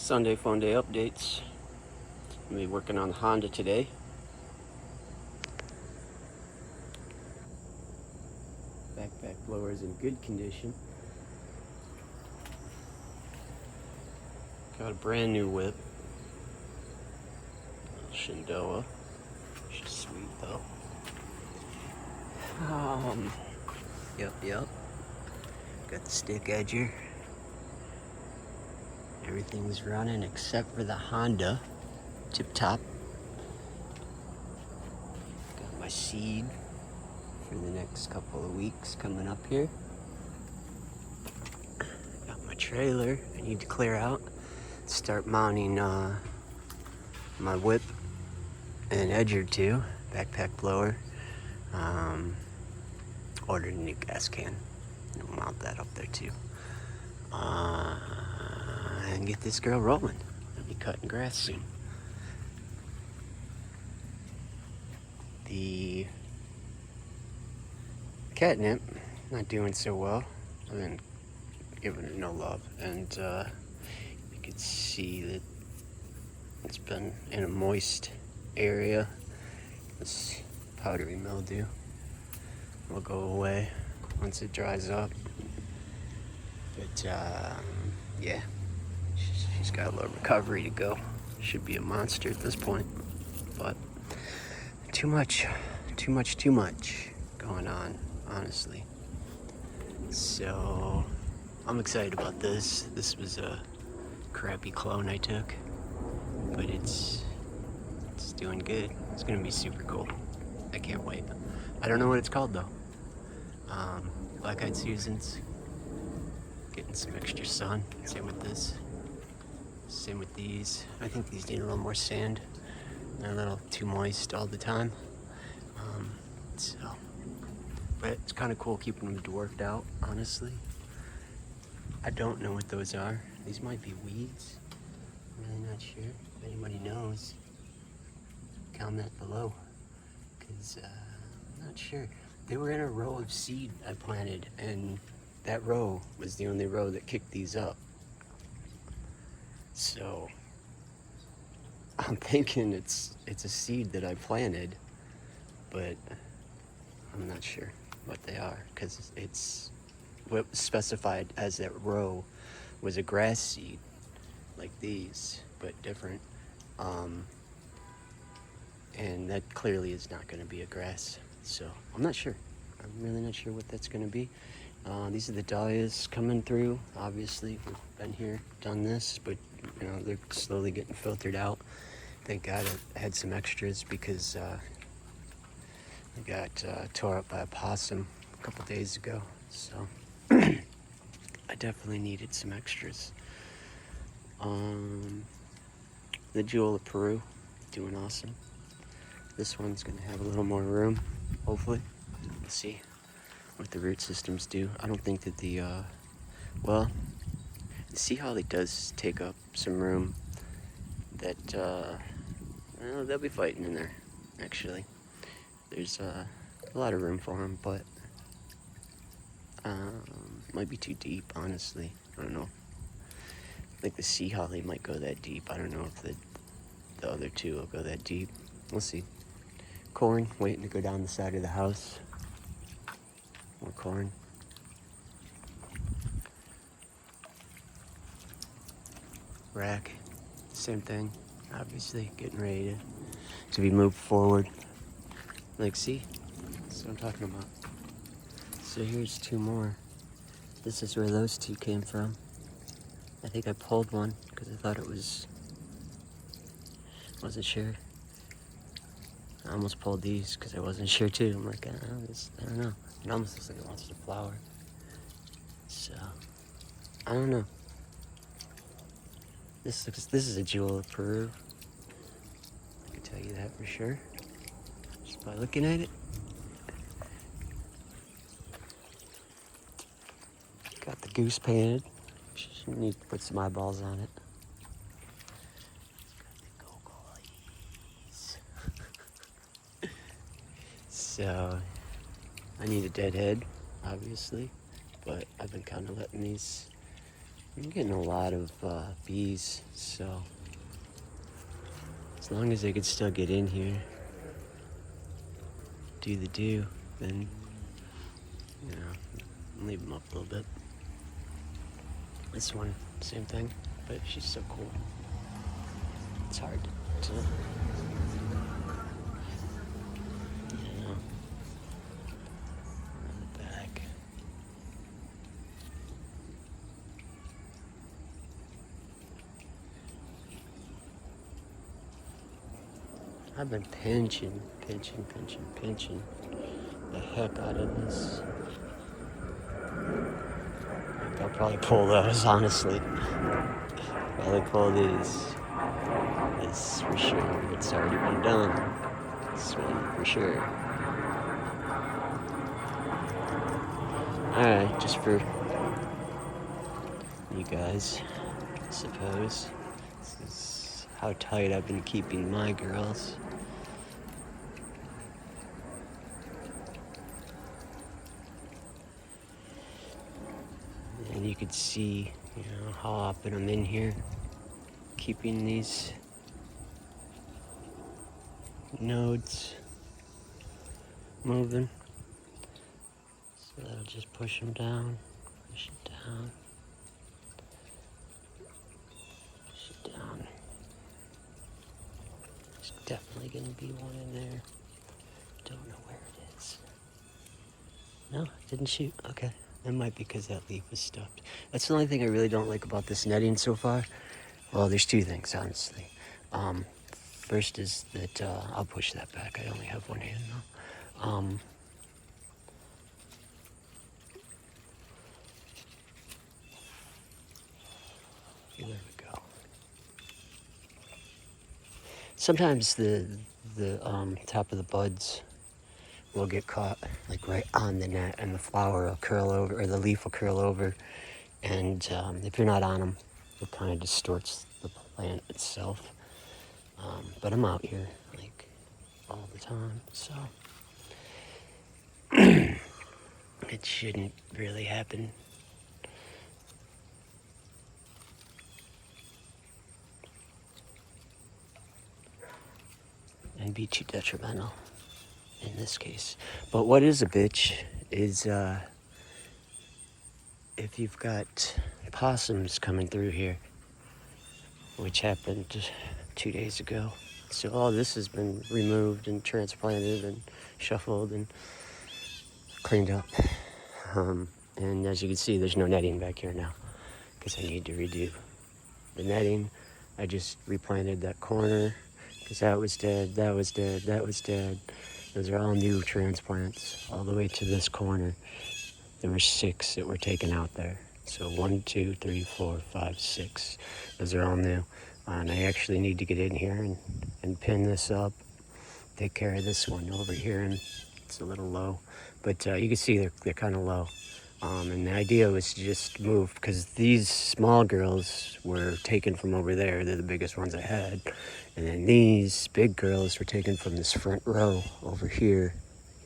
Sunday Funday updates. I'm be working on the Honda today. Backpack blower is in good condition. Got a brand new whip. Shindoa. She's sweet though. Yep. Got the stick edger. Everything's running except for the Honda. Tip top. Got my seed for the next couple of weeks coming up here. Got my trailer I need to clear out. Start mounting my whip and edger too. Backpack blower. Ordered a new gas can. I'll mount that up there too. And get this girl rolling. I'll be cutting grass soon. The catnip not doing so well. I've been giving it no love, and you can see that it's been in a moist area. This powdery mildew will go away once it dries up. But yeah, she's got a little recovery to go. Should be a monster at this point, but too much going on, honestly. So I'm excited about this. This was a crappy clone I took, but it's doing good. It's gonna be super cool. I can't wait. I don't know what it's called though. Black-eyed Susans. Getting some extra sun. Same with this. Same with these. I think these need a little more sand. They're a little too moist all the time. But it's kind of cool keeping them dwarfed out, honestly. I don't know what those are. These might be weeds. I'm really not sure. If anybody knows, comment below. Because I'm not sure. They were in a row of seed I planted, and that row was the only row that kicked these up. So I'm thinking it's a seed that I planted, but I'm not sure what they are, because it's what was specified as that row was a grass seed, like these, but different. And that clearly is not going to be a grass, so I'm not sure. I'm really not sure what that's going to be. These are the dahlias coming through. Obviously, we've been here, done this, but you know, they're slowly getting filtered out. Thank God I had some extras, because I got tore up by a possum a couple days ago, so I definitely needed some extras. The Jewel of Peru, doing awesome. This one's gonna have a little more room, hopefully. We'll see what the root systems do. I don't think that the sea holly does take up some room. That well, they'll be fighting in there, actually. There's a lot of room for them, but might be too deep, honestly. I don't know. I think the sea holly might go that deep. I don't know if the other two will go that deep. We'll see. Corn waiting to go down the side of the house. More corn. Rack, same thing. Obviously, getting ready to be moved forward. Like, see? That's what I'm talking about. So here's two more. This is where those two came from. I think I pulled one because I thought it wasn't sure. I almost pulled these because I wasn't sure too. I'm like, I don't know. It almost looks like it wants to flower. So, I don't know. This is a Jewel of Peru. I can tell you that for sure, just by looking at it. Got the goose painted. Just need to put some eyeballs on it. So, I need a dead head, obviously, but I've been kind of letting these I'm getting a lot of bees, so as long as they could still get in here, do the do, then, you know, leave them up a little bit. This one, same thing, but she's so cool. It's hard to, you know, on the back. I've been pinching the heck out of this. I'll probably pull those, honestly. Probably pull these. This for sure. It's already been done. This one for sure. Alright, just for you guys, I suppose. This is how tight I've been keeping my girls. And you could see, you know, how often I'm in here keeping these nodes moving. So that'll just push them down, push it down, push it down. There's definitely gonna be one in there. Don't know where it is. No, it didn't shoot. Okay. It might be because that leaf was stuffed. That's the only thing I really don't like about this netting so far. Well, there's two things, honestly. First is that I'll push that back. I only have one hand now. There we go. Sometimes the top of the buds will get caught like right on the net, and the flower will curl over, or the leaf will curl over, and if you're not on them, it kind of distorts the plant itself. But I'm out here like all the time, so it shouldn't really happen. And be too detrimental in this case. But what is a bitch is if you've got possums coming through here, which happened 2 days ago. So all this has been removed and transplanted and shuffled and cleaned up. And as you can see, there's no netting back here now because I need to redo the netting. I just replanted that corner because that was dead, that was dead, that was dead. Those are all new transplants all the way to this corner. There were 6 that were taken out there. So 1, 2, 3, 4, 5, 6. Those are all new. And I actually need to get in here and pin this up. Take care of this one over here. And it's a little low. But you can see they're kind of low. And the idea was to just move, because these small girls were taken from over there. They're the biggest ones I had. And then these big girls were taken from this front row over here,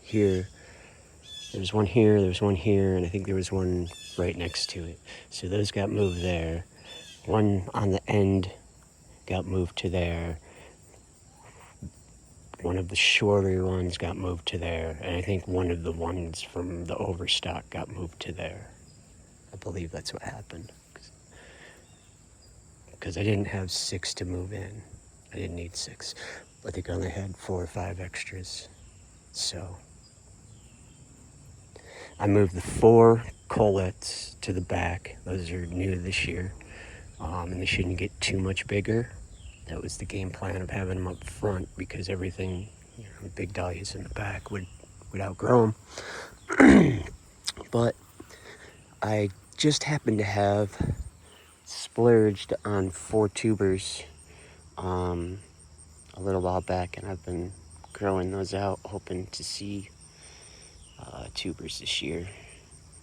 here. There's one here, there's one here, and I think there was one right next to it. So those got moved there. One on the end got moved to there. One of the shorter ones got moved to there. And I think one of the ones from the overstock got moved to there. I believe that's what happened. Because I didn't have 6 to move in. I didn't need 6. I think I only had 4 or 5 extras. So I moved the 4 colettes to the back. Those are new this year. And they shouldn't get too much bigger. That was the game plan of having them up front, because everything, you know, big dahlias in the back would outgrow them. But I just happened to have splurged on 4 tubers a little while back, and I've been growing those out, hoping to see tubers this year.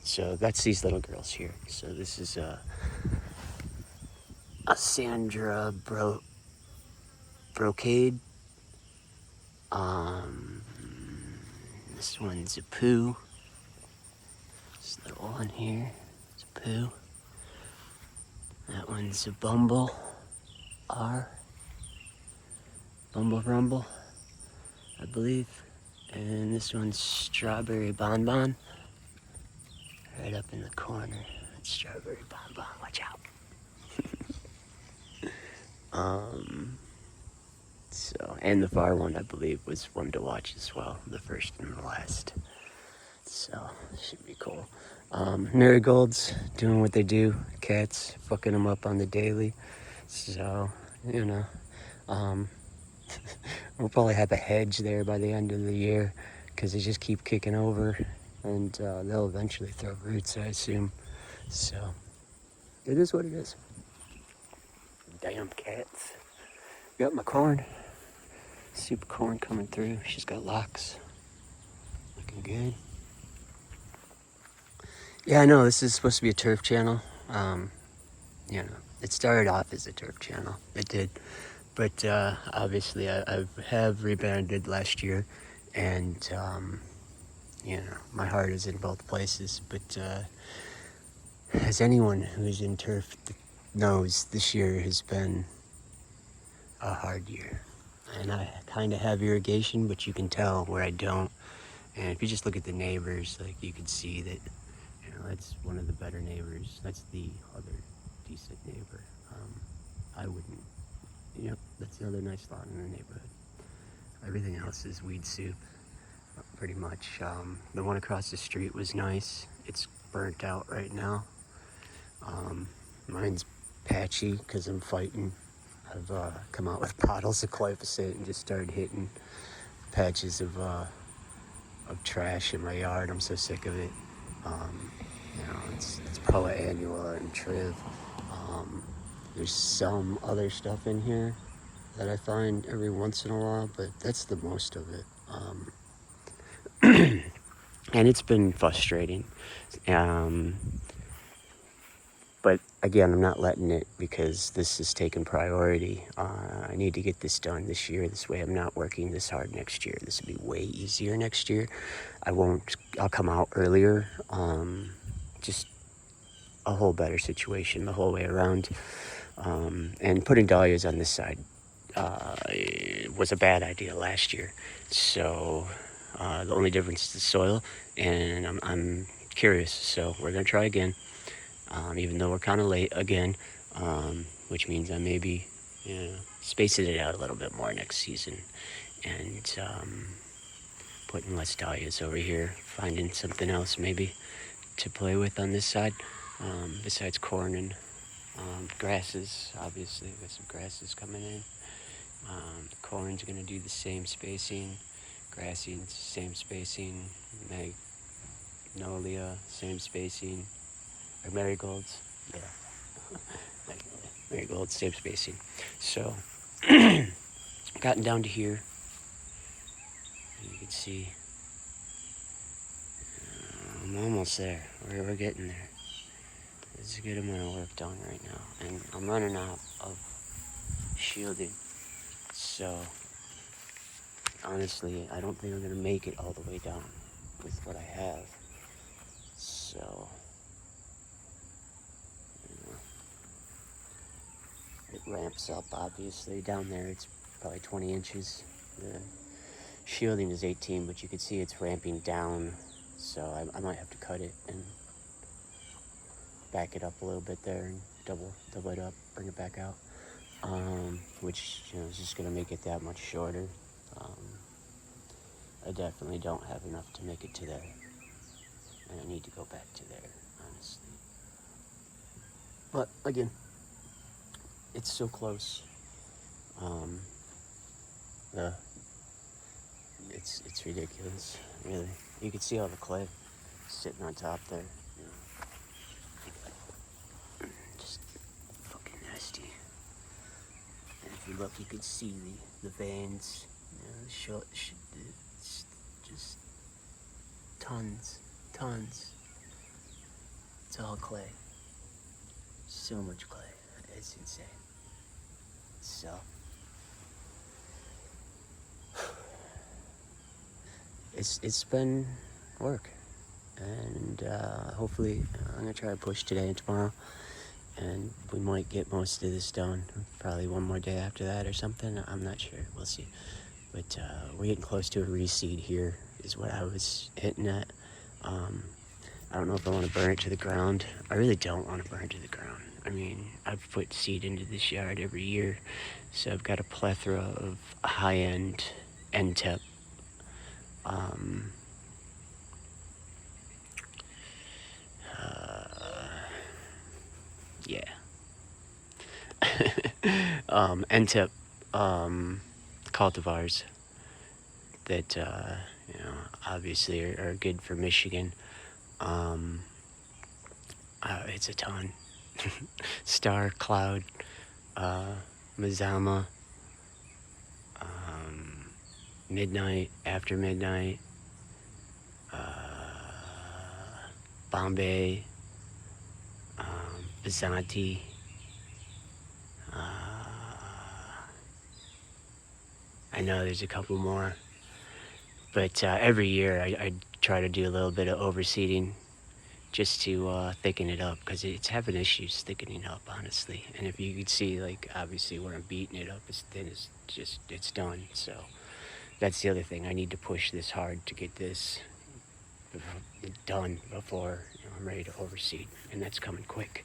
So that's these little girls here. So this is a Sandra brocade. This one's a poo. This little one here is a poo. That one's a Bumble R. Bumble Rumble, I believe. And this one's Strawberry Bonbon. Right up in the corner. That's Strawberry Bonbon. Watch out. So, and the far one, I believe, was one to watch as well. The first and the last. So, should be cool. Marigolds doing what they do. Cats fucking them up on the daily. So, you know, we'll probably have a hedge there by the end of the year because they just keep kicking over, and they'll eventually throw roots, I assume. So, it is what it is. Damn cats. Got my corn. Super corn coming through. She's got locks. Looking good. Yeah, I know this is supposed to be a turf channel. You know, it started off as a turf channel. It did. But obviously I have rebranded last year, and you know, my heart is in both places. But as anyone who's in turf knows, this year has been a hard year. And I kind of have irrigation, but you can tell where I don't. And if you just look at the neighbors, like, you can see that, you know, that's one of the better neighbors. That's the other decent neighbor. I wouldn't, you know, that's the other nice lawn in the neighborhood. Everything else is weed soup, pretty much. The one across the street was nice. It's burnt out right now. Mine's patchy because I'm fighting. I've come out with bottles of glyphosate and just started hitting patches of trash in my yard. I'm so sick of it. You know, it's Proa annua and Triv. There's some other stuff in here that I find every once in a while, but that's the most of it. And it's been frustrating. But again, I'm not letting it, because this is taking priority. I need to get this done this year. This way I'm not working this hard next year. This will be way easier next year. I'll come out earlier. Just a whole better situation the whole way around. And putting dahlias on this side was a bad idea last year. So the only difference is the soil, and I'm curious. So we're going to try again. Even though we're kind of late again, which means I may be, you know, spacing it out a little bit more next season, and putting less dahlias over here, finding something else maybe to play with on this side, besides corn and grasses. Obviously, we got some grasses coming in. Corn's going to do the same spacing, grassing, same spacing, magnolia, same spacing. Or marigolds, yeah. Marigolds, same spacing. So, gotten down to here. You can see, I'm almost there. We're getting there. There's a good amount of work done right now, and I'm running out of shielding. So, honestly, I don't think I'm gonna make it all the way down with what I have. So, it ramps up, obviously. Down there, it's probably 20 inches. The shielding is 18, but you can see it's ramping down. So I might have to cut it and back it up a little bit there and double it up, bring it back out. Which, you know, is just going to make it that much shorter. I definitely don't have enough to make it to there. And I need to go back to there, honestly. But, again, it's so close. It's ridiculous, really. You can see all the clay sitting on top there. You know. Just fucking nasty. And if you look, you can see the veins. You know, it's just tons. It's all clay. So much clay. It's insane. So, it's been work, and hopefully I'm gonna try to push today and tomorrow, and we might get most of this done. Probably one more day after that or something. I'm not sure. We'll see. But we're getting close to a reseed here, is what I was hitting at. I don't know if I want to burn it to the ground. I really don't want to burn it to the ground. I mean, I've put seed into this yard every year, so I've got a plethora of high-end NTEP. Yeah. NTEP cultivars that, obviously are good for Michigan. It's a ton. Star, Cloud, Mazama, Midnight, After Midnight, Bombay, Bizanti, I know there's a couple more, but every year I try to do a little bit of overseeding just to thicken it up, because it's having issues thickening up, honestly. And if you could see, like, obviously where I'm beating it up as thin as just, it's done. So that's the other thing. I need to push this hard to get this done before I'm ready to overseed, and that's coming quick,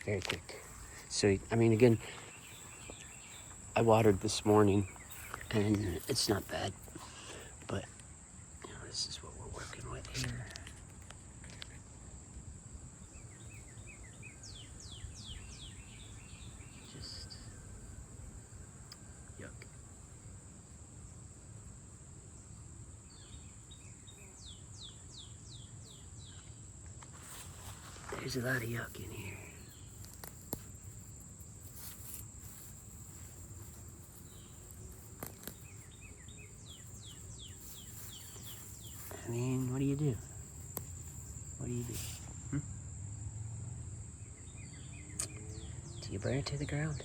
very quick. So, I mean, again, I watered this morning, and it's not bad, but this is what we're working with here. Just yuck. There's a lot of yuck in here. I mean, what do you do? What do you do? Do you burn it to the ground?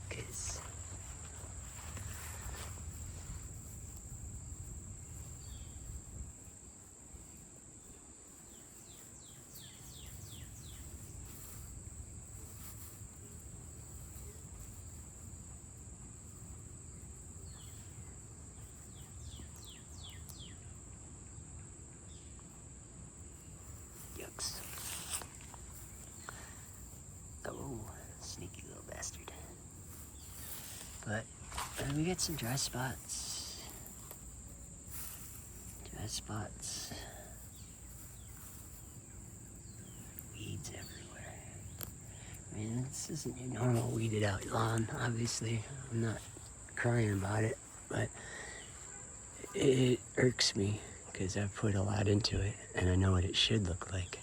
'Cause yucks. Oh, sneaky little bastard. But we got some dry spots. Dry spots. Weeds everywhere. I mean, this isn't your normal weeded out lawn, obviously. I'm not crying about it, but it irks me because I've put a lot into it and I know what it should look like.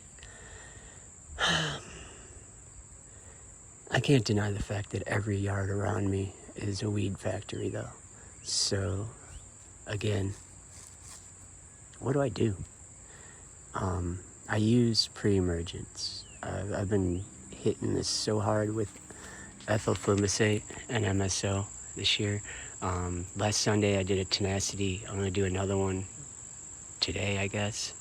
I can't deny the fact that every yard around me is a weed factory, though. So, again, what do? I use pre-emergence. I've been hitting this so hard with ethylfumicate and MSO this year. Last Sunday I did a tenacity. I'm gonna do another one today, I guess.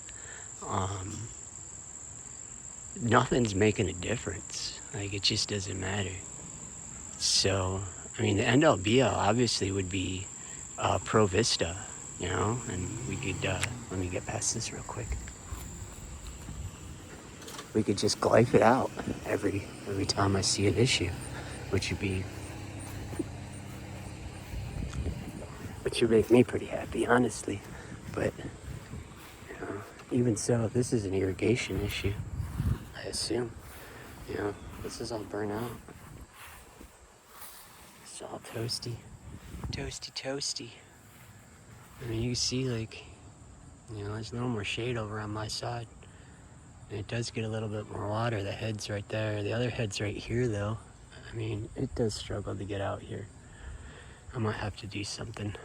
Nothing's making a difference. Like, it just doesn't matter. So, I mean, the end all be all obviously would be Pro Vista, and we could, let me get past this real quick. We could just glyph it out every time I see an issue, which would make me pretty happy, honestly. But, even so, this is an irrigation issue, I assume. This is all burnt out. It's all toasty. Toasty. I mean, you can see, like, there's a little more shade over on my side. And it does get a little bit more water. The head's right there. The other head's right here, though. I mean, it does struggle to get out here. I might have to do something.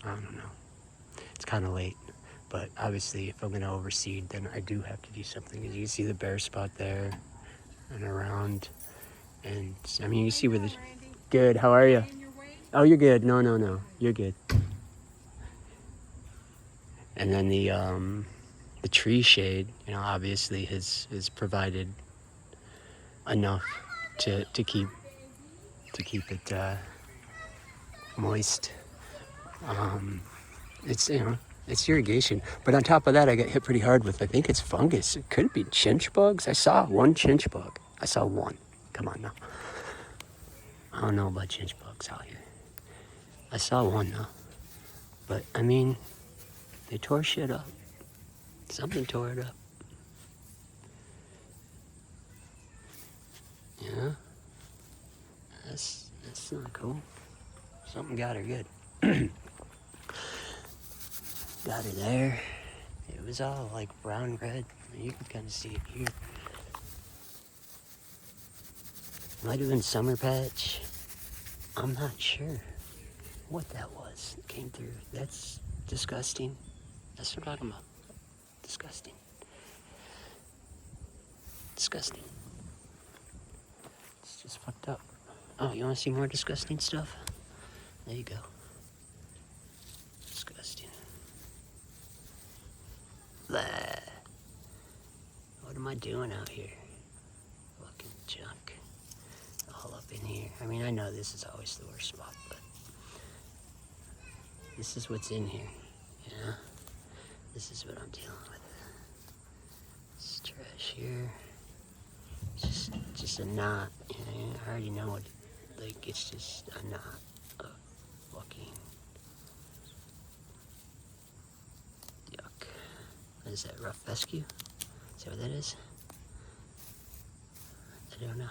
I don't know. It's kind of late. But obviously, if I'm going to overseed, then I do have to do something. As you can see the bare spot there and around. And, I mean, you see where the... Good, how are you? Oh, you're good. No. You're good. And then the tree shade, obviously has provided enough to keep it moist. It's it's irrigation, but on top of that, I got hit pretty hard with, I think it's fungus. It could be chinch bugs. I saw one chinch bug. I saw one. Come on now. I don't know about chinch bugs out here. I saw one though, but I mean, they tore shit up. Something tore it up. Yeah, that's not cool. Something got her good. Got her there. It was all like brown red. You can kind of see it here. Might have been summer patch. I'm not sure what that was. It came through. That's disgusting. That's what I'm talking about. Disgusting. Disgusting. It's just fucked up. Oh, you want to see more disgusting stuff? There you go. Disgusting. Blah. What am I doing out here? Fucking junk. All up in here. I mean, I know this is always the worst spot, but this is what's in here, you know? This is what I'm dealing with. This trash here. It's just a knot, you know? I already know what, like, it's just a knot of fucking yuck. What is that, rough fescue? Is that what that is? I don't know.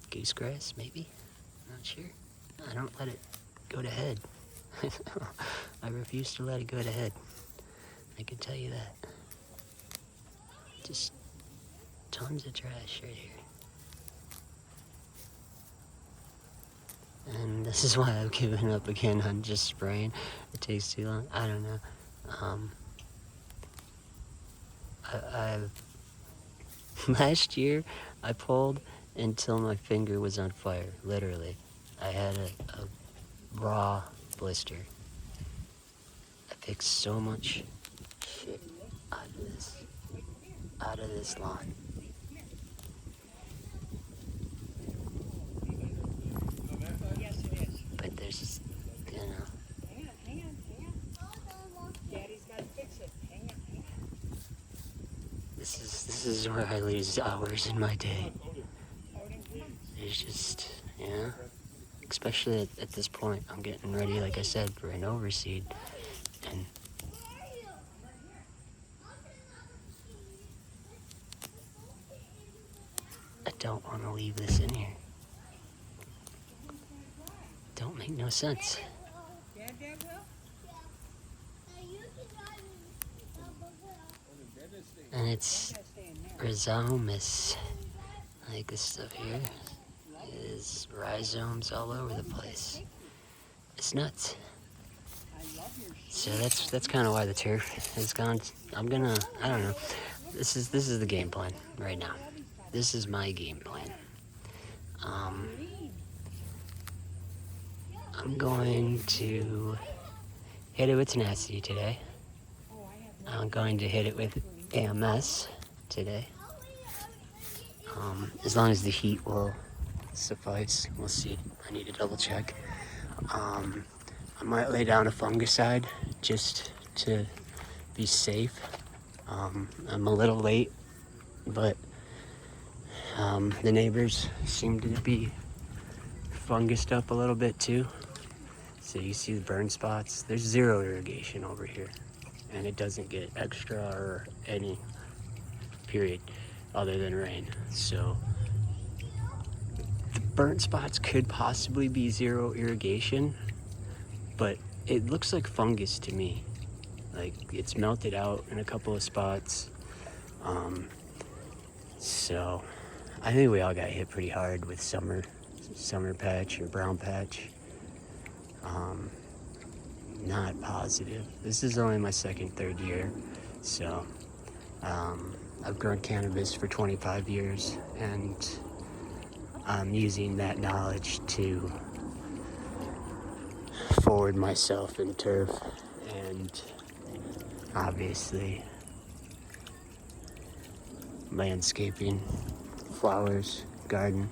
Goose grass, maybe? Not sure. I don't let it go to head. I refuse to let it go to head. I can tell you that. Just tons of trash right here. And this is why I've given up again on just spraying. It takes too long. I don't know. Last year, I pulled until my finger was on fire, literally. I had a raw blister. I picked so much shit out of this lawn. But there's just, you know. Hang on. Daddy's gotta fix it. Hang on. This is where I lose hours in my day. It's just, you know, especially at this point, I'm getting ready, like I said, for an overseed, and I don't want to leave this in here. Don't make no sense. And it's rhizomus, like this stuff here is rhizomes all over the place. It's nuts. So that's kind of why the turf has gone. I don't know. This is the game plan right now. This is my game plan. I'm going to hit it with tenacity today. I'm going to hit it with AMS today. As long as the heat will suffice, we'll see. I need to double check. I might lay down a fungicide just to be safe. I'm a little late, but the neighbors seem to be fungused up a little bit too. So you see the burn spots. There's zero irrigation over here, and it doesn't get extra or any period other than rain. So the burnt spots could possibly be zero irrigation, but it looks like fungus to me. Like it's melted out in a couple of spots. So I think we all got hit pretty hard with summer patch or brown patch. Not positive. This is only my third year. So I've grown cannabis for 25 years, and I'm using that knowledge to forward myself in turf, and obviously landscaping, flowers, garden.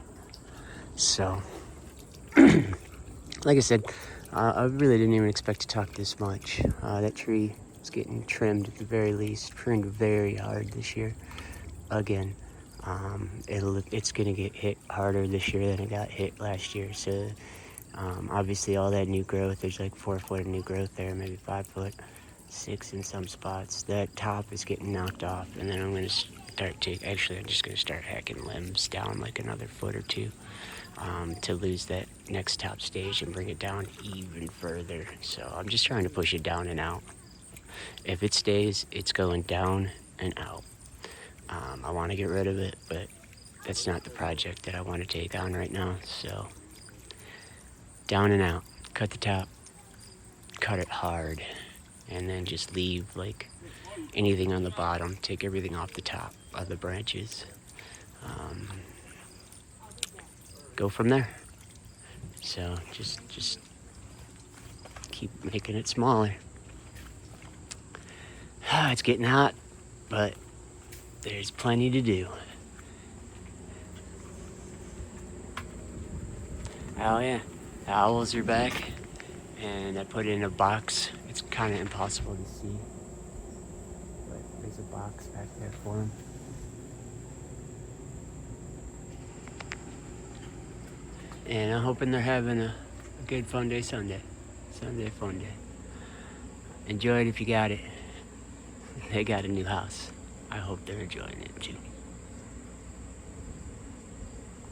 So, like I said, I really didn't even expect to talk this much. That tree is getting trimmed at the very least, pruned very hard this year. Again, it's gonna get hit harder this year than it got hit last year. So, obviously all that new growth, there's like 4 foot of new growth there, maybe 5 foot, 6 in some spots. That top is getting knocked off, and then I'm just gonna start hacking limbs down like another foot or 2. To lose that next top stage and bring it down even further. So I'm just trying to push it down and out. If it stays, it's going down and out. I want to get rid of it, but that's not the project that I want to take on right now. So down and out, cut the top, cut it hard, and then just leave like anything on the bottom, take everything off the top of the branches. Go from there. So just keep making it smaller. It's getting hot, but there's plenty to do. Oh yeah, the owls are back, and I put it in a box. It's kind of impossible to see, but there's a box back there for them. And I'm hoping they're having a good Sunday Sunday. Sunday Funday. Enjoy it if you got it. They got a new house. I hope they're enjoying it too.